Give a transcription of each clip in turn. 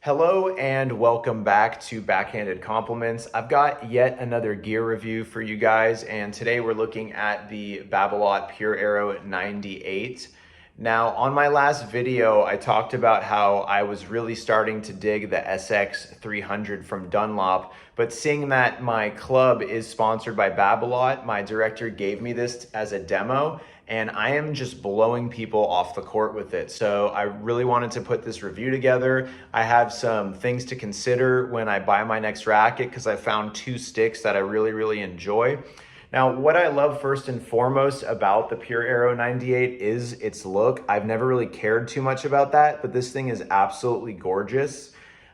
Hello and welcome back to Backhanded Compliments. I've got yet another gear review for you guys, and today we're looking at the Babolat Pure Aero 98. Now, on my last video, I talked about how I was really starting to dig the SX 300 from Dunlop, but seeing that my club is sponsored by Babolat, my director gave me this as a demo, and I am just blowing people off the court with it. So I really wanted to put this review together. I have some things to consider when I buy my next racket because I found two sticks that I really enjoy. Now, what I love first and foremost about the Pure Aero 98 is its look. I've never really cared too much about that, but this thing is absolutely gorgeous.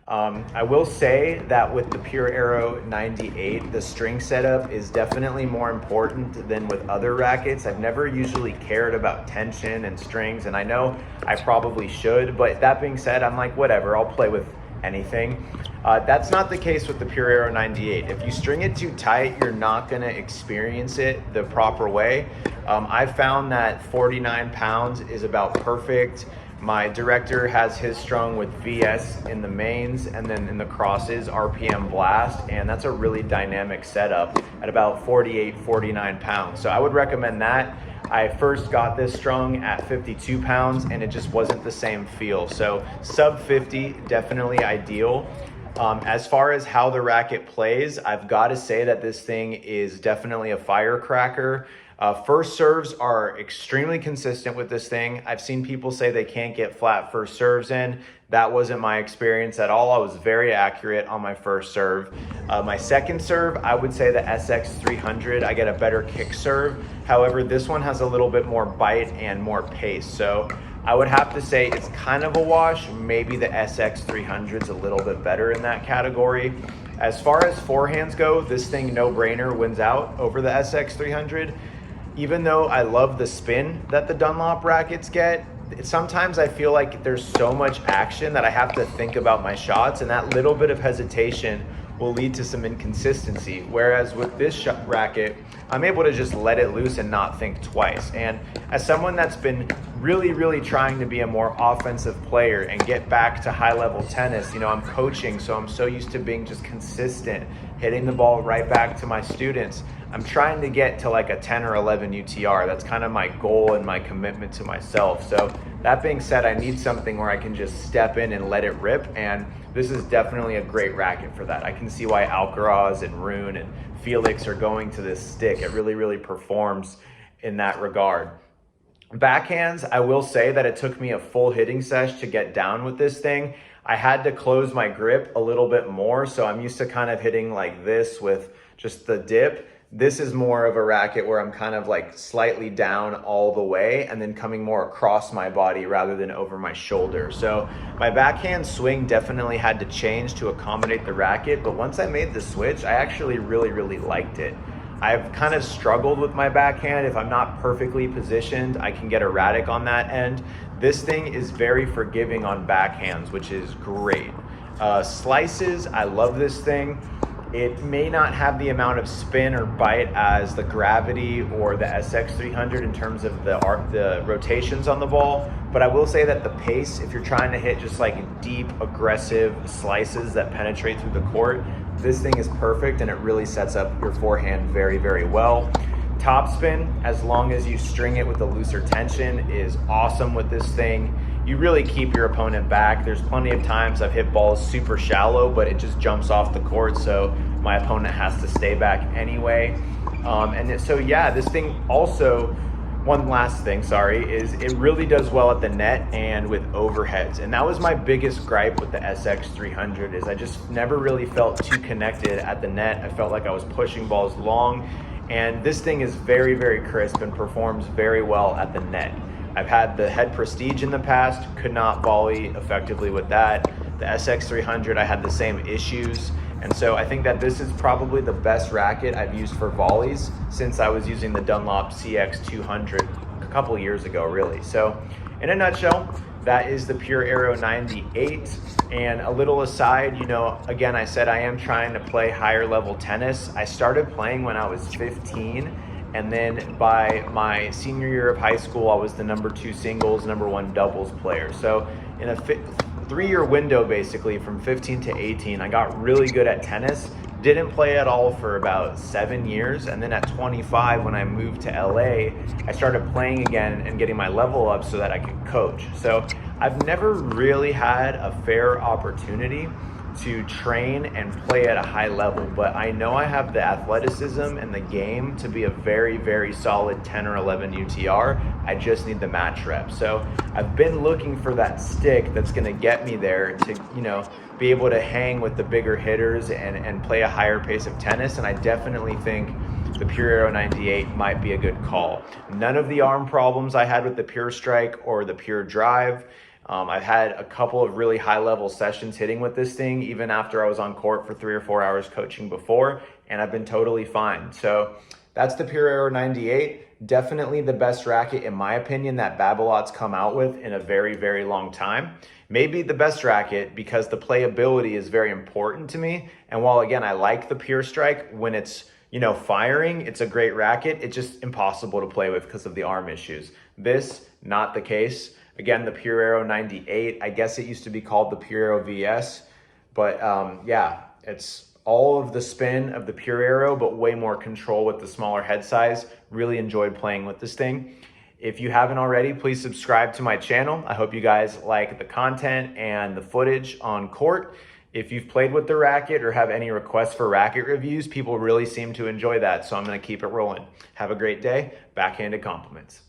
I will say that with the Pure Aero 98, the string setup is definitely more important than with other rackets. I've never usually cared about tension and strings, and I know I probably should, but that being said, I'm like, whatever, I'll play with anything. That's not the case with the Pure Aero 98. If you string it too tight, you're not gonna experience it the proper way. I've found that 49 pounds is about perfect. My director has his strung with VS in the mains and then in the crosses, RPM blast, and that's a really dynamic setup at about 48, 49 pounds. So I would recommend that. I first got this strung at 52 pounds and it just wasn't the same feel. So sub 50, definitely ideal. As far as how the racket plays, I've got to say that this thing is definitely a firecracker. First serves are extremely consistent with this thing. I've seen people say they can't get flat first serves in. That wasn't my experience at all. I was very accurate on my first serve. My second serve, I would say the SX 300, I get a better kick serve. However, this one has a little bit more bite and more pace. So I would have to say it's kind of a wash. Maybe the SX 300 is a little bit better in that category. As far as forehands go, this thing no brainer wins out over the SX 300. Even though I love the spin that the Dunlop rackets get, sometimes I feel like there's so much action that I have to think about my shots, and that little bit of hesitation will lead to some inconsistency. Whereas with this racket, I'm able to just let it loose and not think twice. And as someone that's been really trying to be a more offensive player and get back to high level tennis, you know, I'm coaching, so I'm so used to being just consistent, hitting the ball right back to my students. I'm trying to get to like a 10 or 11 UTR. That's kind of my goal and my commitment to myself. So that being said, I need something where I can just step in and let it rip, and this is definitely a great racket for that. I can see why Alcaraz and Rune and Felix are going to this stick. It really performs in that regard. Backhands, I will say that it took me a full hitting sesh to get down with this thing. I had to close my grip a little bit more, so I'm used to kind of hitting like this with just the dip. This is more of a racket where I'm kind of like slightly down all the way and then coming more across my body rather than over my shoulder. So my backhand swing definitely had to change to accommodate the racket, but once I made the switch, I actually really liked it. I've kind of struggled with my backhand. If I'm not perfectly positioned, I can get erratic on that end. This thing is very forgiving on backhands, which is great. Slices, I love this thing. It may not have the amount of spin or bite as the Gravity or the SX 300 in terms of the rotations on the ball, but I will say that the pace, if you're trying to hit just like deep, aggressive slices that penetrate through the court, this thing is perfect and it really sets up your forehand very well. Topspin, as long as you string it with a looser tension, is awesome with this thing. You really keep your opponent back. There's plenty of times I've hit balls super shallow, but it just jumps off the court, so my opponent has to stay back anyway. So yeah, this thing also, one last thing, is it really does well at the net and with overheads. And that was my biggest gripe with the SX 300 is I just never really felt too connected at the net. I felt like I was pushing balls long, and this thing is very crisp and performs very well at the net. I've had the Head Prestige in the past, could not volley effectively with that. The SX 300, I had the same issues. And so I think that this is probably the best racket I've used for volleys since I was using the Dunlop CX 200 a couple years ago, really. So in a nutshell, that is the Pure Aero 98. And a little aside, you know, again, I said I am trying to play higher level tennis. I started playing when I was 15. And then by my senior year of high school, I was the #2 singles, #1 doubles player. So in a 3-year window, basically from 15 to 18, I got really good at tennis. Didn't play at all for about 7 years. And then at 25, when I moved to LA, I started playing again and getting my level up so that I could coach. So I've never really had a fair opportunity to train and play at a high level, but I know I have the athleticism and the game to be a very, very solid 10 or 11 UTR. I just need the match rep. So I've been looking for that stick that's gonna get me there to, be able to hang with the bigger hitters and play a higher pace of tennis. And I definitely think the Pure Aero 98 might be a good call. None of the arm problems I had with the Pure Strike or the Pure Drive. I've had a couple of really high level sessions hitting with this thing, even after I was on court for 3 or 4 hours coaching before, and I've been totally fine. So that's the Pure Aero 98. Definitely the best racket, in my opinion, that Babolat's come out with in a very, very long time. Maybe the best racket because the playability is very important to me. And while, again, I like the Pure Strike when it's, firing, it's a great racket. It's just impossible to play with because of the arm issues. This, not the case. Again, the Pure Aero 98, I guess it used to be called the Pure Aero VS, but yeah, it's all of the spin of the Pure Aero, but way more control with the smaller head size. Really enjoyed playing with this thing. If you haven't already, please subscribe to my channel. I hope you guys like the content and the footage on court. If you've played with the racket or have any requests for racket reviews, people really seem to enjoy that, so I'm gonna keep it rolling. Have a great day. Backhanded compliments.